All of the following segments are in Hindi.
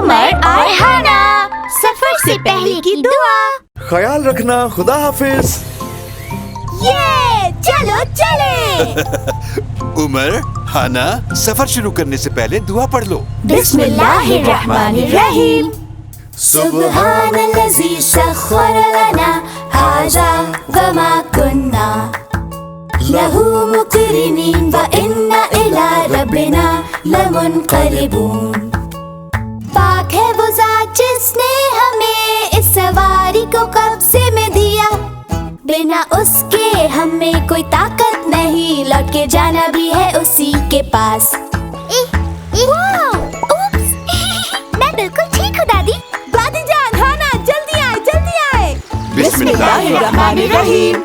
उमर और हाना। सफर से पहले की दुआ। ख्याल रखना, खुदा हाफिज। ये चलो चले। उमर, हाना, सफर शुरू करने से पहले दुआ पढ़ लो। बिस्मिल्लाहिर्रहमानिर्रहीम। सुब्हानल्लज़ी सख्खर लना हाज़ा वमा कुन्ना लहू मुक़रिनीन व इन्ना इला रब्बिना लमुनक़लिबून। पाक है वो ज़ात जिसने हमें इस सवारी को कब्ज़े में दिया, बिना उसके हमें कोई ताकत नहीं, लौट के जाना भी है उसी के पास। मैं बिल्कुल ठीक हूँ दादी। दादी जान, हाना, जल्दी आए, जल्दी आए। बिस्मिल्लाहिर्रहमानिर्रहीम।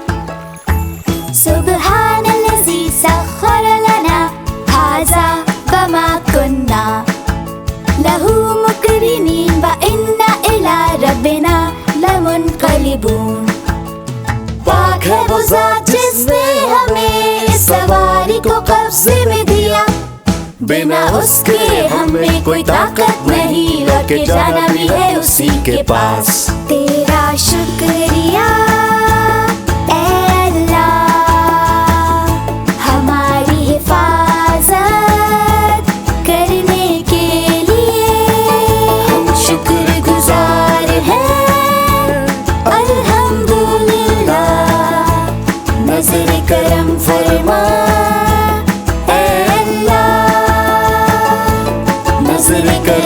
सुब्हानल्लज़ी सख्खर लना हाज़ा वमा कुन्ना लहू मुक़रिनीन व इन्ना इला रब्बिना लमुनक़लिबून। पाक है वो ज़ात जिसने हमें इस सवारी को कब्ज़े में दिया, बिना उसके हमें कोई ताकत नहीं, लौट के जाना भी है उसी के पास। तेरा शुक्रिया ऐ अल्लाह, हमारी हिफाजत करने के लिए हम शुक्रगुजार हैं। अल्हम्दुलिल्लाह, नज़र करम फरमा ऐ अल्लाह, नज़र करम